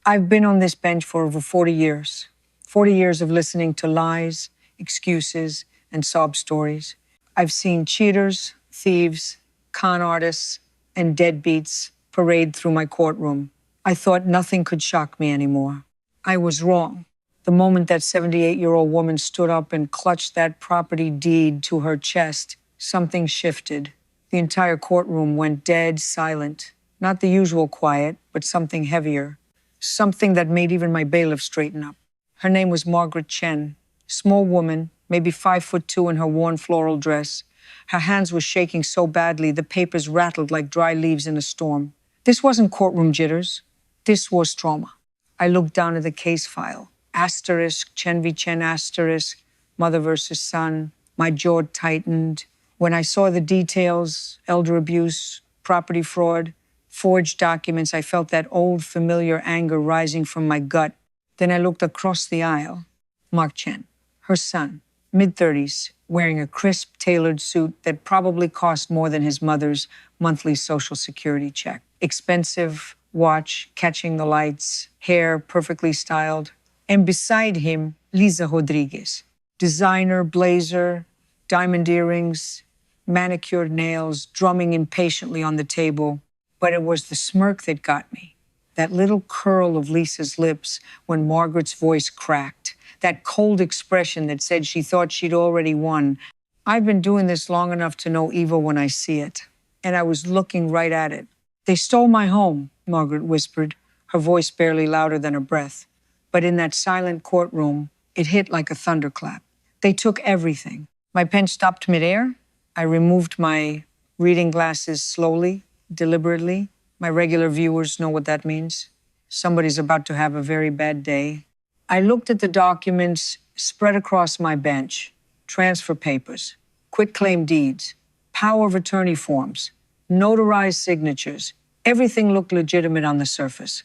I've been on this bench for over 40 years. 40 years of listening to lies, excuses, and sob stories. I've seen cheaters, thieves, con artists, and deadbeats parade through my courtroom. I thought nothing could shock me anymore. I was wrong. The moment that 78-year-old woman stood up and clutched that property deed to her chest, something shifted. The entire courtroom went dead silent. Not the usual quiet, but something heavier. Something that made even my bailiff straighten up. Her name was Margaret Chen. Small woman, maybe 5'2" in her worn floral dress. Her hands were shaking so badly the papers rattled like dry leaves in a storm. This wasn't courtroom jitters. This was trauma. I looked down at the case file. Asterisk, Chen v. Chen asterisk, mother versus son. My jaw tightened. When I saw the details, elder abuse, property fraud, forged documents, I felt that old familiar anger rising from my gut. Then I looked across the aisle. Mark Chen, her son, mid-30s, wearing a crisp, tailored suit that probably cost more than his mother's monthly Social Security check. Expensive watch, catching the lights, hair perfectly styled. And beside him, Lisa Rodriguez. Designer, blazer, diamond earrings, manicured nails, drumming impatiently on the table. But it was the smirk that got me. That little curl of Lisa's lips when Margaret's voice cracked. That cold expression that said she thought she'd already won. I've been doing this long enough to know evil when I see it. And I was looking right at it. They stole my home, Margaret whispered, her voice barely louder than her breath. But in that silent courtroom, it hit like a thunderclap. They took everything. My pen stopped midair. I removed my reading glasses slowly, deliberately. My regular viewers know what that means. Somebody's about to have a very bad day. I looked at the documents spread across my bench. Transfer papers, quitclaim deeds, power of attorney forms, notarized signatures. Everything looked legitimate on the surface.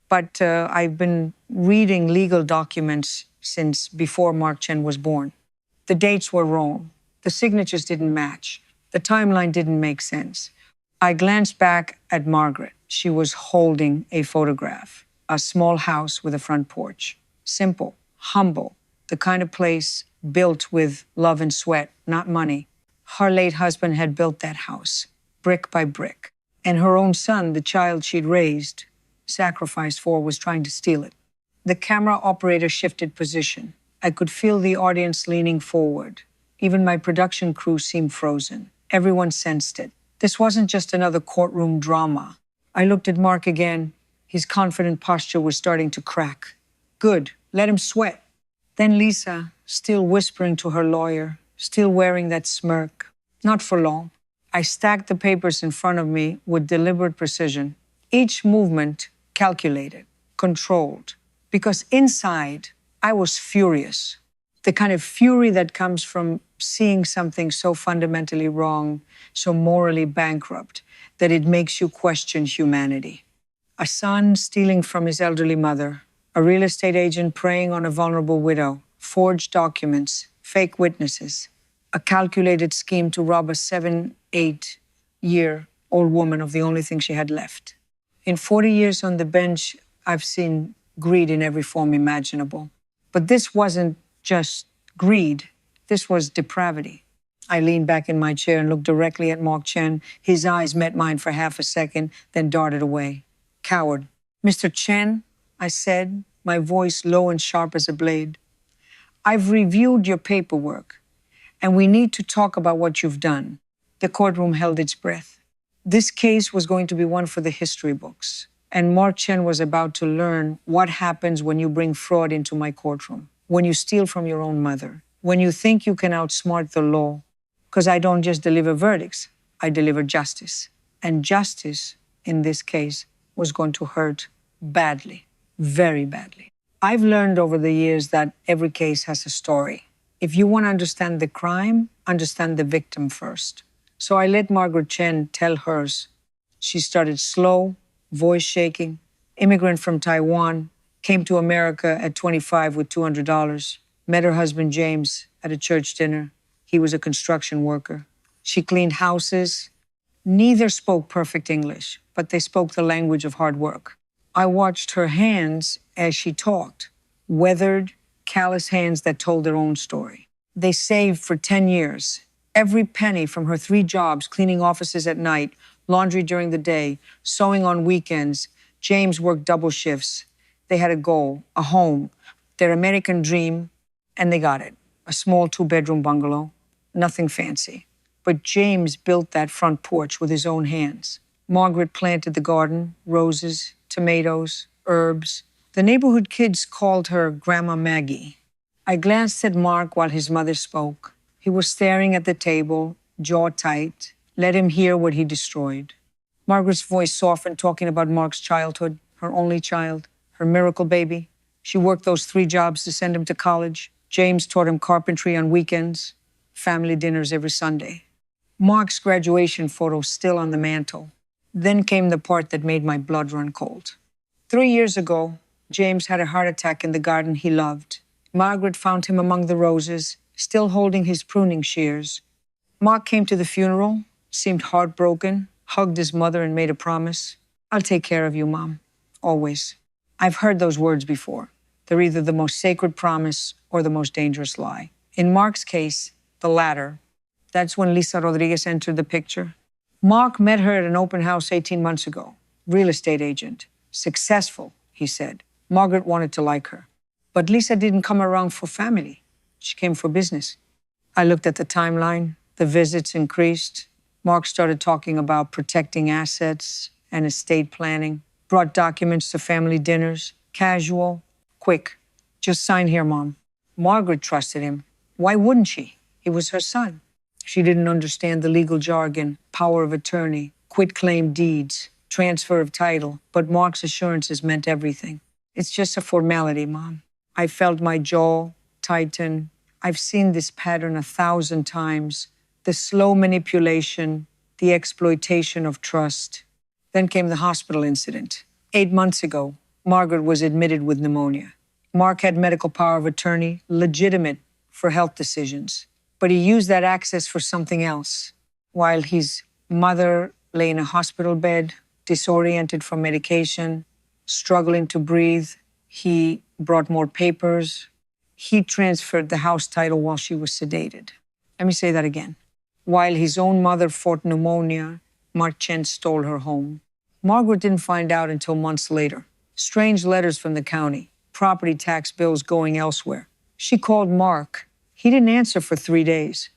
But I've been reading legal documents since before Mark Chen was born. The dates were wrong. The signatures didn't match. The timeline didn't make sense. I glanced back at Margaret. She was holding a photograph, a small house with a front porch. Simple, humble, the kind of place built with love and sweat, not money. Her late husband had built that house, brick by brick. And her own son, the child she'd raised, sacrificed for, was trying to steal it. The camera operator shifted position. I could feel the audience leaning forward. Even my production crew seemed frozen. Everyone sensed it. This wasn't just another courtroom drama. I looked at Mark again. His confident posture was starting to crack. Good, let him sweat. Then Lisa, still whispering to her lawyer, still wearing that smirk. Not for long. I stacked the papers in front of me with deliberate precision. Each movement calculated, controlled. Because inside, I was furious. The kind of fury that comes from seeing something so fundamentally wrong, so morally bankrupt, that it makes you question humanity. A son stealing from his elderly mother, a real estate agent preying on a vulnerable widow, forged documents, fake witnesses, a calculated scheme to rob a 7, 8-year-old woman of the only thing she had left. In 40 years on the bench, I've seen greed in every form imaginable. But this wasn't just greed. This was depravity. I leaned back in my chair and looked directly at Mark Chen. His eyes met mine for half a second, then darted away. Coward. Mr. Chen, I said, my voice low and sharp as a blade. I've reviewed your paperwork, and we need to talk about what you've done. The courtroom held its breath. This case was going to be one for the history books, and Mark Chen was about to learn what happens when you bring fraud into my courtroom, when you steal from your own mother, when you think you can outsmart the law. Because I don't just deliver verdicts, I deliver justice. And justice, in this case, was going to hurt badly, very badly. I've learned over the years that every case has a story. If you want to understand the crime, understand the victim first. So I let Margaret Chen tell hers. She started slow, voice shaking, immigrant from Taiwan, came to America at 25 with $200, met her husband James at a church dinner. He was a construction worker. She cleaned houses. Neither spoke perfect English, but they spoke the language of hard work. I watched her hands as she talked, weathered, callous hands that told their own story. They saved for 10 years. Every penny from her 3 jobs, cleaning offices at night, laundry during the day, sewing on weekends. James worked double shifts. They had a goal, a home, their American dream, and they got it. A small 2-bedroom bungalow, nothing fancy. But James built that front porch with his own hands. Margaret planted the garden, roses, tomatoes, herbs. The neighborhood kids called her Grandma Maggie. I glanced at Mark while his mother spoke. He was staring at the table, jaw tight. Let him hear what he destroyed. Margaret's voice softened, talking about Mark's childhood, her only child, her miracle baby. She worked those 3 jobs to send him to college. James taught him carpentry on weekends, family dinners every Sunday. Mark's graduation photo still on the mantle. Then came the part that made my blood run cold. 3 years ago, James had a heart attack in the garden he loved. Margaret found him among the roses, still holding his pruning shears. Mark came to the funeral, seemed heartbroken, hugged his mother and made a promise. I'll take care of you, Mom. Always. I've heard those words before. They're either the most sacred promise or the most dangerous lie. In Mark's case, the latter. That's when Lisa Rodriguez entered the picture. Mark met her at an open house 18 months ago. Real estate agent. Successful, he said. Margaret wanted to like her. But Lisa didn't come around for family. She came for business. I looked at the timeline. The visits increased. Mark started talking about protecting assets and estate planning. Brought documents to family dinners. Casual. Quick. Just sign here, Mom. Margaret trusted him. Why wouldn't she? He was her son. She didn't understand the legal jargon, power of attorney, quitclaim deeds, transfer of title, but Mark's assurances meant everything. It's just a formality, Mom. I felt my jaw tighten. I've seen this pattern 1,000 times. The slow manipulation, the exploitation of trust. Then came the hospital incident. 8 months ago, Margaret was admitted with pneumonia. Mark had medical power of attorney, legitimate for health decisions. But he used that access for something else. While his mother lay in a hospital bed, disoriented from medication, struggling to breathe, he brought more papers. He transferred the house title while she was sedated. Let me say that again. While his own mother fought pneumonia, Mark Chen stole her home. Margaret didn't find out until months later. Strange letters from the county, property tax bills going elsewhere. She called Mark. He didn't answer for 3 days.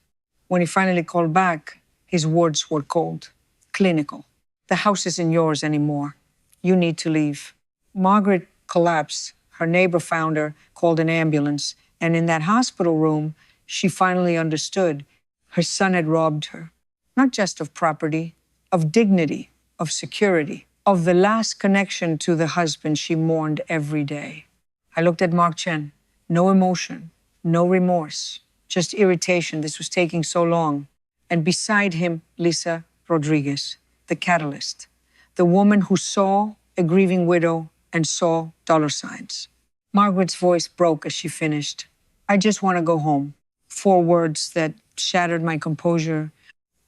When he finally called back, his words were cold, clinical. The house isn't yours anymore. You need to leave. Margaret collapsed. Her neighbor found her, called an ambulance, and in that hospital room, she finally understood her son had robbed her, not just of property, of dignity, of security, of the last connection to the husband she mourned every day. I looked at Mark Chen. No emotion, no remorse, just irritation. This was taking so long. And beside him, Lisa Rodriguez, the catalyst, the woman who saw a grieving widow and saw dollar signs. Margaret's voice broke as she finished. I just want to go home. 4 words that shattered my composure.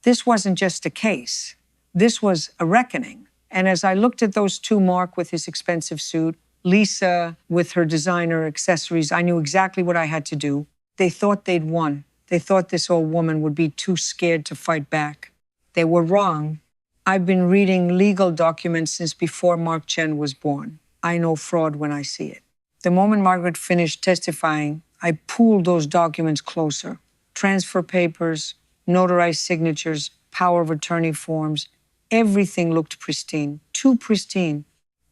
This wasn't just a case. This was a reckoning. And as I looked at those 2, Mark with his expensive suit, Lisa with her designer accessories, I knew exactly what I had to do. They thought they'd won. They thought this old woman would be too scared to fight back. They were wrong. I've been reading legal documents since before Mark Chen was born. I know fraud when I see it. The moment Margaret finished testifying, I pulled those documents closer. Transfer papers, notarized signatures, power of attorney forms. Everything looked pristine, too pristine.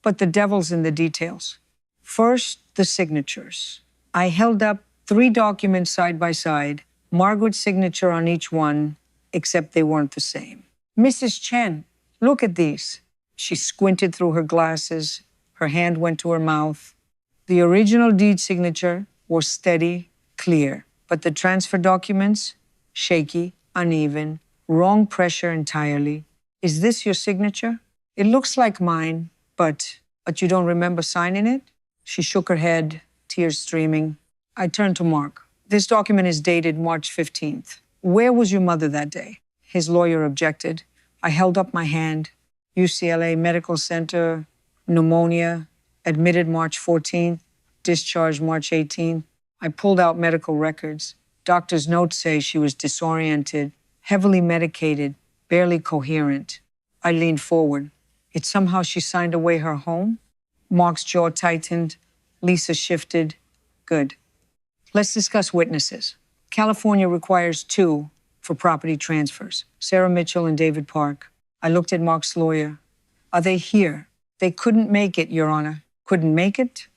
But the devil's in the details. First, the signatures. I held up 3 documents side by side, Margaret's signature on each one, except they weren't the same. Mrs. Chen, look at these. She squinted through her glasses. Her hand went to her mouth. The original deed signature was steady, clear, but the transfer documents, shaky, uneven, wrong pressure entirely. Is this your signature? It looks like mine, but you don't remember signing it? She shook her head, tears streaming. I turned to Mark. This document is dated March 15th. Where was your mother that day? His lawyer objected. I held up my hand. UCLA Medical Center, pneumonia, admitted March 14th, discharged March 18th. I pulled out medical records. Doctor's notes say she was disoriented, heavily medicated, barely coherent. I leaned forward. It's somehow she signed away her home? Mark's jaw tightened. Lisa shifted. Good. Let's discuss witnesses. California requires 2 for property transfers, Sarah Mitchell and David Park. I looked at Mark's lawyer. Are they here? They couldn't make it, Your Honor. Couldn't make it?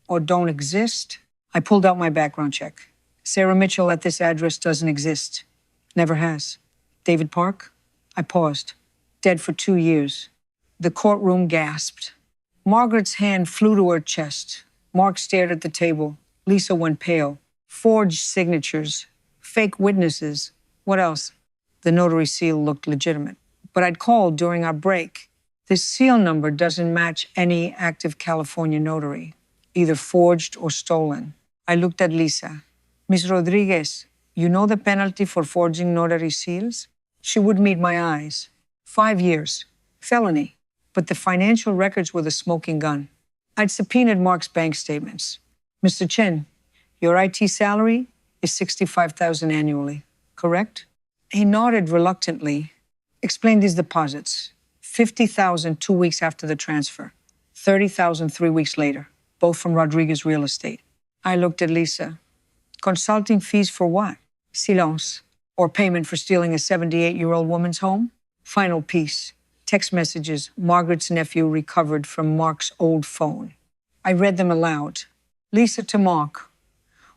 Or don't exist? I pulled out my background check. Sarah Mitchell at this address doesn't exist. Never has. David Park? I paused. Dead for 2 years. The courtroom gasped. Margaret's hand flew to her chest. Mark stared at the table. Lisa went pale. Forged signatures. Fake witnesses. What else? The notary seal looked legitimate. But I'd called during our break. This seal number doesn't match any active California notary, either forged or stolen. I looked at Lisa. Miss Rodriguez, you know the penalty for forging notary seals? She would meet my eyes. 5 years. Felony. But the financial records were the smoking gun. I'd subpoenaed Mark's bank statements. Mr. Chen, your IT salary is $65,000 annually, correct? He nodded reluctantly. Explain these deposits. $50,000 2 weeks after the transfer. $30,000 3 weeks later, both from Rodriguez Real Estate. I looked at Lisa. Consulting fees for what? Silence. Or payment for stealing a 78-year-old woman's home? Final piece. Text messages Margaret's nephew recovered from Mark's old phone. I read them aloud. Lisa to Mark.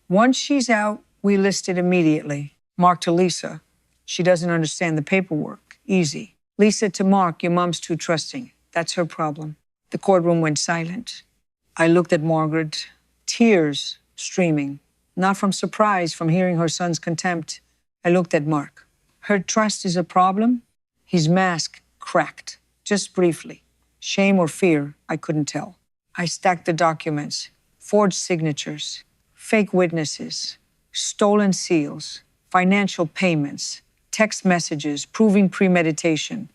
Once she's out, we list it immediately. Mark to Lisa. She doesn't understand the paperwork. Easy. Lisa to Mark, your mom's too trusting. That's her problem. The courtroom went silent. I looked at Margaret, tears streaming, not from surprise from hearing her son's contempt. I looked at Mark. Her trust is a problem? His mask cracked, just briefly. Shame or fear, I couldn't tell. I stacked the documents, forged signatures, fake witnesses, stolen seals, financial payments, text messages proving premeditation.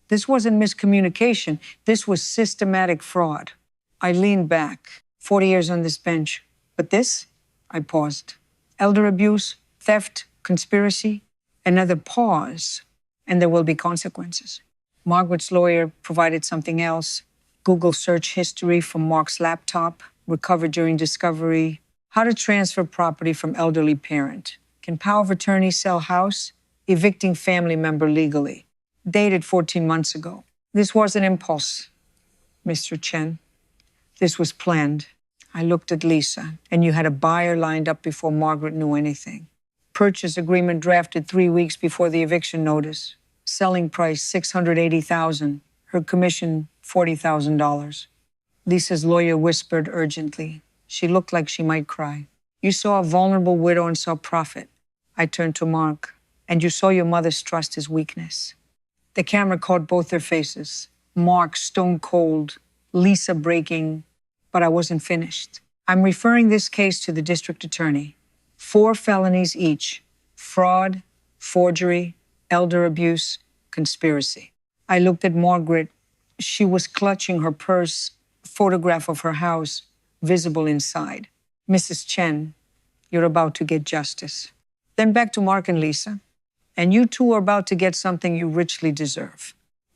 This wasn't miscommunication. This was systematic fraud. I leaned back, 40 years on this bench. But this? I paused. Elder abuse, theft, conspiracy. Another pause, and there will be consequences. Margaret's lawyer provided something else. Google search history from Mark's laptop, recovered during discovery. How to transfer property from elderly parent. Can power of attorney sell house? Evicting family member legally. Dated 14 months ago. This wasn't impulse, Mr. Chen. This was planned. I looked at Lisa, and you had a buyer lined up before Margaret knew anything. Purchase agreement drafted 3 weeks before the eviction notice. Selling price $680,000. Her commission $40,000. Lisa's lawyer whispered urgently. She looked like she might cry. You saw a vulnerable widow and saw profit. I turned to Mark. And you saw your mother's trust as weakness. The camera caught both their faces. Mark stone cold, Lisa breaking, but I wasn't finished. I'm referring this case to the district attorney. 4 felonies each: fraud, forgery, elder abuse, conspiracy. I looked at Margaret. She was clutching her purse, photograph of her house, visible inside. Mrs. Chen, you're about to get justice. Then back to Mark and Lisa. And you two are about to get something you richly deserve.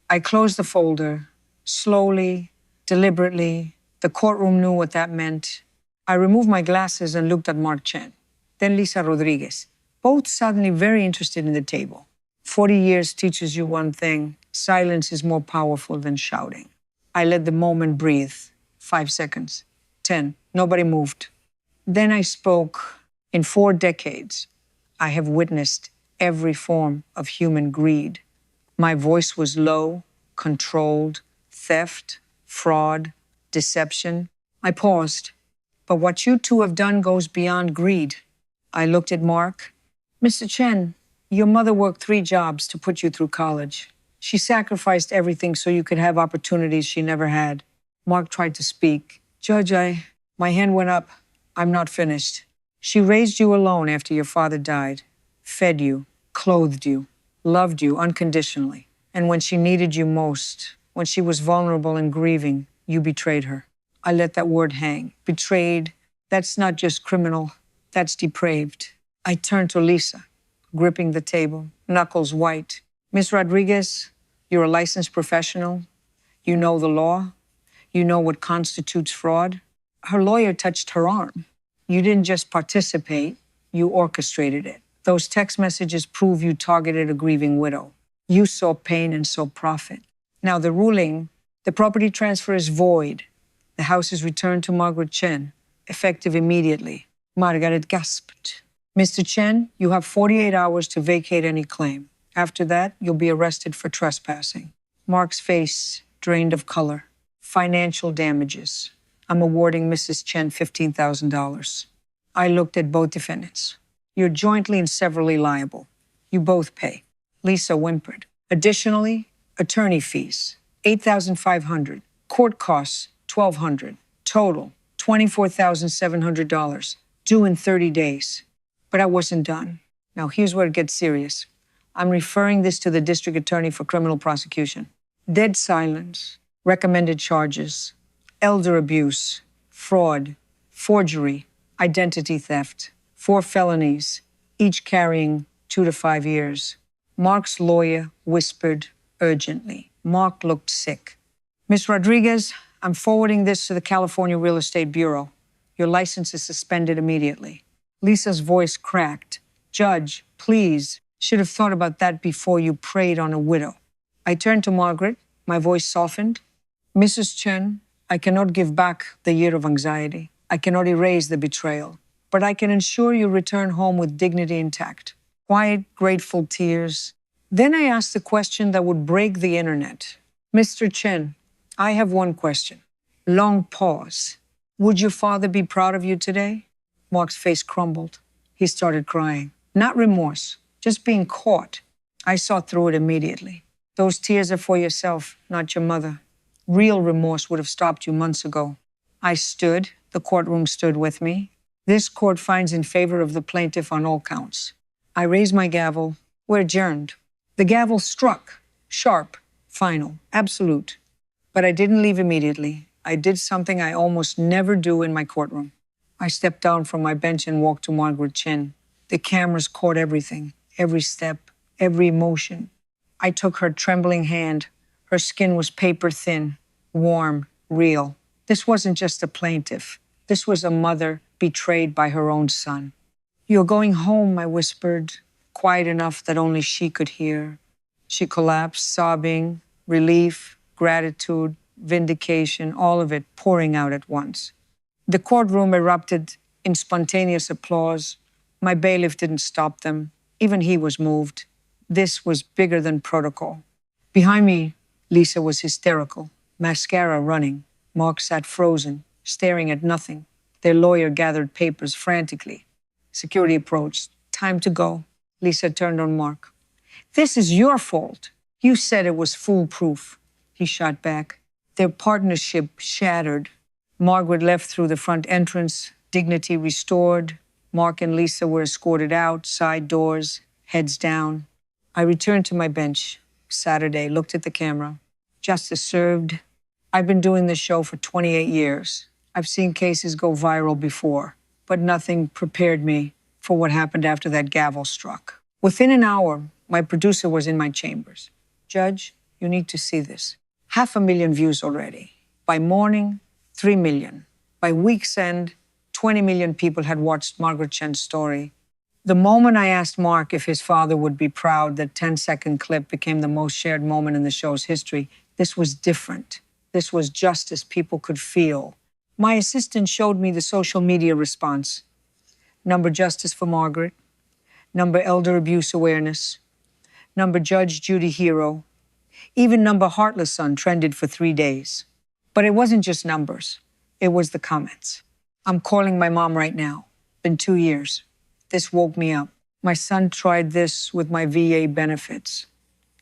I closed the folder, slowly, deliberately. The courtroom knew what that meant. I removed my glasses and looked at Mark Chen, then Lisa Rodriguez, both suddenly very interested in the table. 40 years teaches you one thing: silence is more powerful than shouting. I let the moment breathe. 5 seconds. 10. Nobody moved. Then I spoke. In 4 decades, I have witnessed every form of human greed. My voice was low, controlled, theft, fraud, deception. I paused. But what you two have done goes beyond greed. I looked at Mark. Mr. Chen, your mother worked 3 jobs to put you through college. She sacrificed everything so you could have opportunities she never had. Mark tried to speak. Judge, my hand went up. I'm not finished. She raised you alone after your father died, fed you, clothed you, loved you unconditionally. And when she needed you most, when she was vulnerable and grieving, You betrayed her. I let that word hang. Betrayed, that's not just criminal, that's depraved. I turned to Lisa, gripping the table, knuckles white. Miss Rodriguez, you're a licensed professional. You know the law. You know what constitutes fraud. Her lawyer touched her arm. You didn't just participate, you orchestrated it. Those text messages prove you targeted a grieving widow. You saw pain and saw profit. Now the ruling, the property transfer is void. The house is returned to Margaret Chen, effective immediately. Margaret gasped. Mr. Chen, you have 48 hours to vacate any claim. After that, you'll be arrested for trespassing. Mark's face drained of color. Financial damages. I'm awarding Mrs. Chen $15,000. I looked at both defendants. You're jointly and severally liable. You both pay. Lisa whimpered. Additionally, attorney fees, $8,500. Court costs, $1,200. Total, $24,700. Due in 30 days. But I wasn't done. Now here's where it gets serious. I'm referring this to the district attorney for criminal prosecution. Dead silence, recommended charges, elder abuse, fraud, forgery, identity theft, 4 felonies, each carrying 2 to 5 years. Mark's lawyer whispered urgently. Mark looked sick. Miss Rodriguez, I'm forwarding this to the California Real Estate Bureau. Your license is suspended immediately. Lisa's voice cracked. Judge, please, should have thought about that before you preyed on a widow. I turned to Margaret, my voice softened. Mrs. Chen, I cannot give back the year of anxiety. I cannot erase the betrayal. But I can ensure you return home with dignity intact. Quiet, grateful tears. Then I asked the question that would break the internet. Mr. Chen, I have one question. Long pause. Would your father be proud of you today? Mark's face crumbled. He started crying. Not remorse, just being caught. I saw through it immediately. Those tears are for yourself, not your mother. Real remorse would have stopped you months ago. I stood. The courtroom stood with me. This court finds in favor of the plaintiff on all counts. I raised my gavel. We're adjourned. The gavel struck. Sharp, final, absolute. But I didn't leave immediately. I did something I almost never do in my courtroom. I stepped down from my bench and walked to Margaret Chen. The cameras caught everything, every step, every emotion. I took her trembling hand. Her skin was paper thin, warm, real. This wasn't just a plaintiff. This was a mother betrayed by her own son. You're going home, I whispered, quiet enough that only she could hear. She collapsed, sobbing, relief, gratitude, vindication, all of it pouring out at once. The courtroom erupted in spontaneous applause. My bailiff didn't stop them. Even he was moved. This was bigger than protocol. Behind me, Lisa was hysterical, mascara running. Mark sat frozen, staring at nothing. Their lawyer gathered papers frantically. Security approached. Time to go. Lisa turned on Mark. This is your fault. You said it was foolproof. He shot back. Their partnership shattered. Margaret left through the front entrance, dignity restored. Mark and Lisa were escorted out, side doors, heads down. I returned to my bench. Saturday, looked at the camera. Justice served. I've been doing this show for 28 years. I've seen cases go viral before, but nothing prepared me for what happened after that gavel struck. Within an hour, my producer was in my chambers. Judge, you need to see this. 500,000 views already. By morning, 3 million. By week's end, 20 million people had watched Margaret Chen's story. The moment I asked Mark if his father would be proud, that 10-second clip became the most shared moment in the show's history. This was different. This was justice people could feel. My assistant showed me the social media response. Number justice for Margaret. Number elder abuse awareness. Number Judge Judy hero. Even number heartless son trended for 3 days. But it wasn't just numbers. It was the comments. I'm calling my mom right now. Been 2 years. This woke me up. My son tried this with my VA benefits.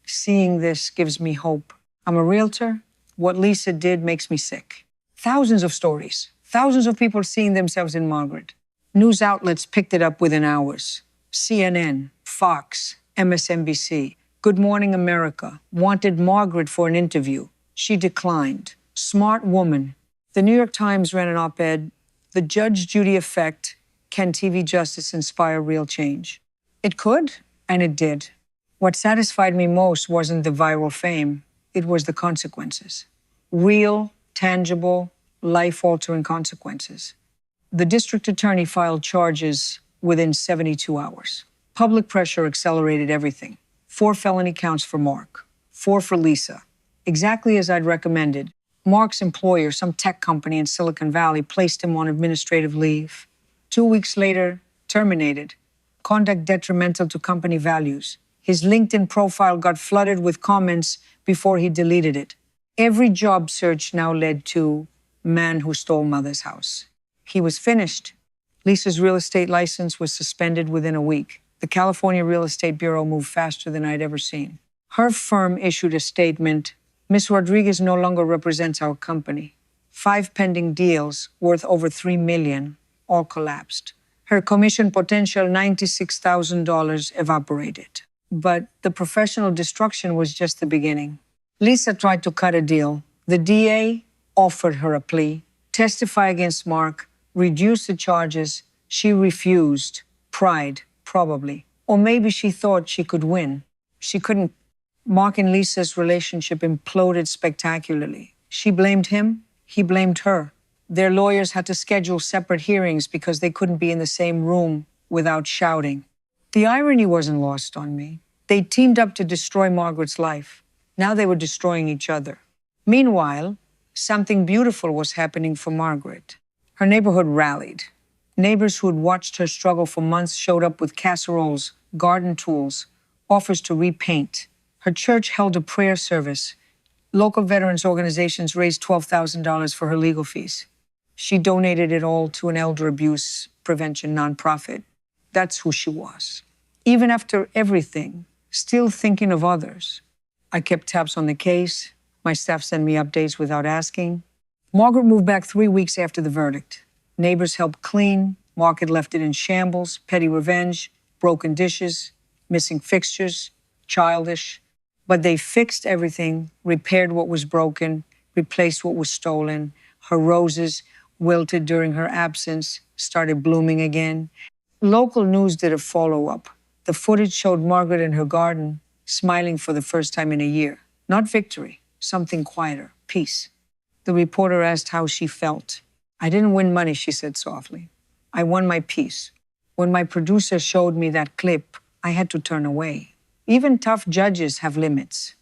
Seeing this gives me hope. I'm a realtor. What Lisa did makes me sick. Thousands of stories. Thousands of people seeing themselves in Margaret. News outlets picked it up within hours. CNN, Fox, MSNBC, Good Morning America wanted Margaret for an interview. She declined. Smart woman. The New York Times ran an op-ed, "The Judge Judy Effect, Can TV Justice Inspire Real Change?" It could, and it did. What satisfied me most wasn't the viral fame, it was the consequences. Real, tangible, life-altering consequences. The district attorney filed charges within 72 hours. Public pressure accelerated everything. 4 felony counts for Mark, 4 for Lisa. Exactly as I'd recommended. Mark's employer, some tech company in Silicon Valley, placed him on administrative leave. 2 weeks later, terminated. Conduct detrimental to company values. His LinkedIn profile got flooded with comments before he deleted it. Every job search now led to man who stole mother's house. He was finished. Lisa's real estate license was suspended within a week. The California Real Estate Bureau moved faster than I'd ever seen. Her firm issued a statement, "Ms. Rodriguez no longer represents our company." 5 pending deals worth over $3 million all collapsed. Her commission potential, $96,000, evaporated. But the professional destruction was just the beginning. Lisa tried to cut a deal. The DA offered her a plea, testify against Mark, reduce the charges. She refused. Pride, probably. Or maybe she thought she could win. She couldn't. Mark and Lisa's relationship imploded spectacularly. She blamed him, he blamed her. Their lawyers had to schedule separate hearings because they couldn't be in the same room without shouting. The irony wasn't lost on me. They teamed up to destroy Margaret's life. Now they were destroying each other. Meanwhile, something beautiful was happening for Margaret. Her neighborhood rallied. Neighbors who had watched her struggle for months showed up with casseroles, garden tools, offers to repaint. Her church held a prayer service. Local veterans organizations raised $12,000 for her legal fees. She donated it all to an elder abuse prevention nonprofit. That's who she was. Even after everything, still thinking of others. I kept tabs on the case. My staff sent me updates without asking. Margaret moved back 3 weeks after the verdict. Neighbors helped clean. Mark had left it in shambles, petty revenge, broken dishes, missing fixtures, childish. But they fixed everything, repaired what was broken, replaced what was stolen. Her roses, wilted during her absence, started blooming again. Local news did a follow-up. The footage showed Margaret in her garden, smiling for the first time in a year. Not victory, something quieter, peace. The reporter asked how she felt. "I didn't win money," she said softly. "I won my peace. When my producer showed me that clip, I had to turn away." Even tough judges have limits.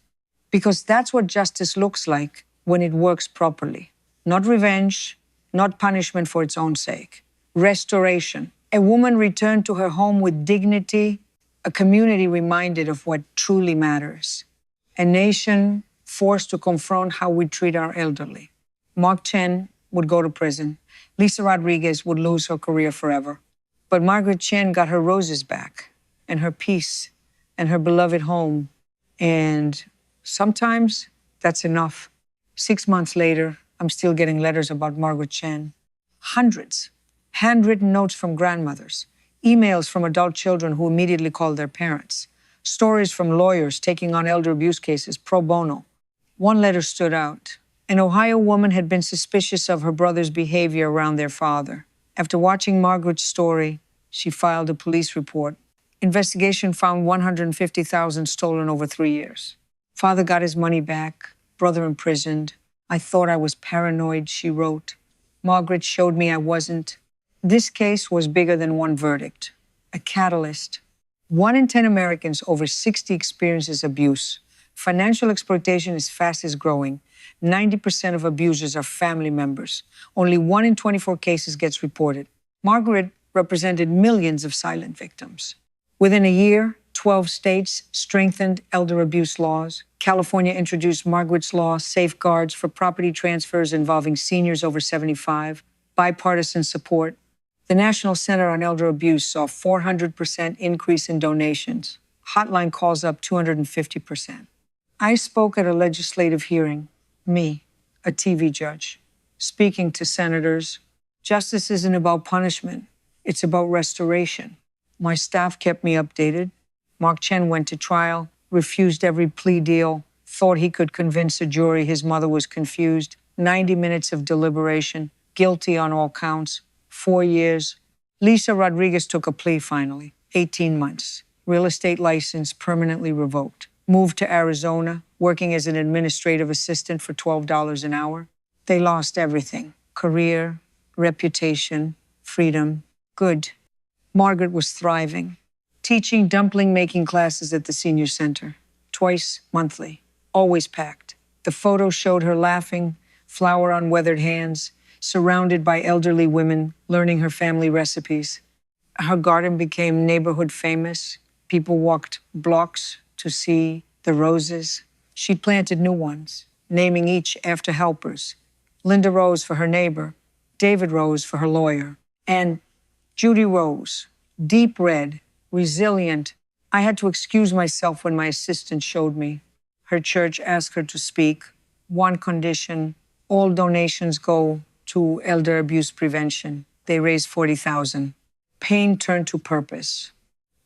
Because that's what justice looks like when it works properly. Not revenge, not punishment for its own sake. Restoration. A woman returned to her home with dignity, a community reminded of what truly matters. A nation forced to confront how we treat our elderly. Mark Chen would go to prison. Lisa Rodriguez would lose her career forever. But Margaret Chen got her roses back, and her peace, and her beloved home. And sometimes that's enough. 6 months later, I'm still getting letters about Margaret Chen. Hundreds. Handwritten notes from grandmothers. Emails from adult children who immediately called their parents. Stories from lawyers taking on elder abuse cases pro bono. One letter stood out. An Ohio woman had been suspicious of her brother's behavior around their father. After watching Margaret's story, she filed a police report. Investigation found $150,000 stolen over 3 years. Father got his money back, brother imprisoned. "I thought I was paranoid," she wrote. Margaret showed me I wasn't. This case was bigger than one verdict, a catalyst. 1 in 10 Americans over 60 experiences abuse. Financial exploitation is fastest growing. 90% of abusers are family members. Only 1 in 24 cases gets reported. Margaret represented millions of silent victims. Within a year, 12 states strengthened elder abuse laws. California introduced Margaret's Law safeguards for property transfers involving seniors over 75, bipartisan support. The National Center on Elder Abuse saw 400% increase in donations. Hotline calls up 250%. I spoke at a legislative hearing, me, a TV judge, speaking to senators. Justice isn't about punishment. It's about restoration. My staff kept me updated. Mark Chen went to trial, refused every plea deal, thought he could convince a jury his mother was confused. 90 minutes of deliberation, guilty on all counts, 4 years. Lisa Rodriguez took a plea finally, 18 months. Real estate license permanently revoked. Moved to Arizona, working as an administrative assistant for $12 an hour. They lost everything: career, reputation, freedom. Good. Margaret was thriving, teaching dumpling making classes at the senior center, twice monthly, always packed. The photos showed her laughing, flour on weathered hands, surrounded by elderly women learning her family recipes. Her garden became neighborhood famous. People walked blocks to see the roses. She planted new ones, naming each after helpers. Linda Rose for her neighbor, David Rose for her lawyer, and Judy Rose, deep red, resilient. I had to excuse myself when my assistant showed me. Her church asked her to speak. One condition: all donations go to elder abuse prevention. They raised $40,000. Pain turned to purpose.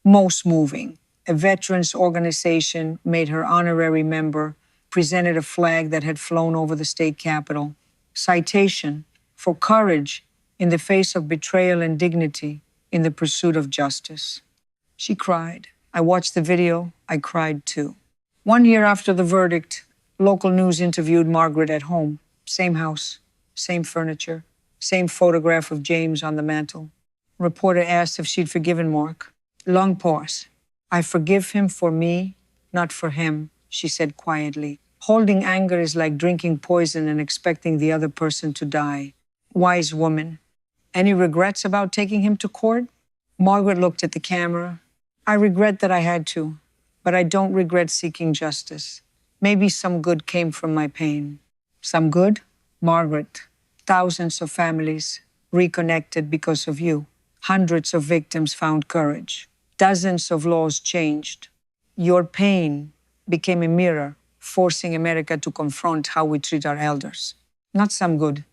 Most moving. A veterans organization made her honorary member, presented a flag that had flown over the state capitol. Citation for courage in the face of betrayal and dignity in the pursuit of justice. She cried. I watched the video. I cried too. 1 year after the verdict, local news interviewed Margaret at home. Same house, same furniture, same photograph of James on the mantle. Reporter asked if she'd forgiven Mark. Long pause. I forgive him for me, not for him, she said quietly. Holding anger is like drinking poison and expecting the other person to die. Wise woman. Any regrets about taking him to court? Margaret looked at the camera. I regret that I had to, but I don't regret seeking justice. Maybe some good came from my pain. Some good? Margaret, thousands of families reconnected because of you. Hundreds of victims found courage. Dozens of laws changed. Your pain became a mirror, forcing America to confront how we treat our elders. Not some good,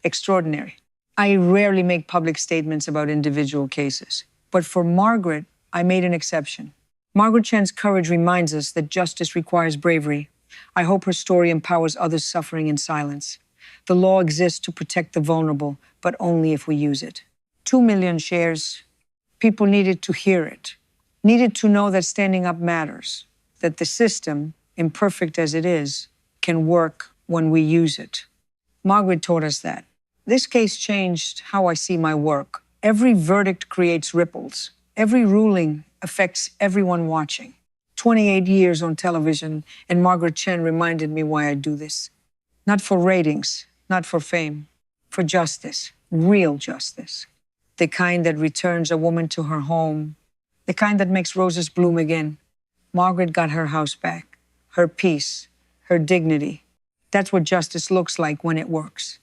extraordinary. I rarely make public statements about individual cases, but for Margaret, I made an exception. Margaret Chen's courage reminds us that justice requires bravery. I hope her story empowers others suffering in silence. The law exists to protect the vulnerable, but only if we use it. 2 million shares. People needed to hear it, needed to know that standing up matters, that the system, imperfect as it is, can work when we use it. Margaret taught us that. This case changed how I see my work. Every verdict creates ripples. Every ruling affects everyone watching. 28 years on television, and Margaret Chen reminded me why I do this. Not for ratings, not for fame, for justice, real justice. The kind that returns a woman to her home, the kind that makes roses bloom again. Margaret got her house back, her peace, her dignity. That's what justice looks like when it works.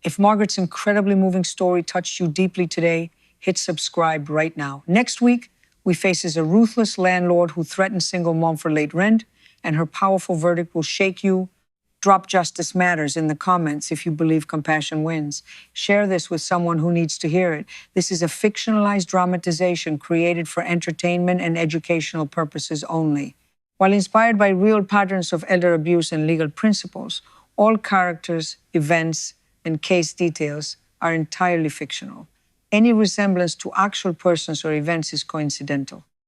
If Margaret's incredibly moving story touched you deeply today, hit subscribe right now. Next week, we faces a ruthless landlord who threatened single mom for late rent, and her powerful verdict will shake you. Drop Justice Matters in the comments if you believe compassion wins. Share this with someone who needs to hear it. This is a fictionalized dramatization created for entertainment and educational purposes only. While inspired by real patterns of elder abuse and legal principles, all characters, events, and case details are entirely fictional. Any resemblance to actual persons or events is coincidental.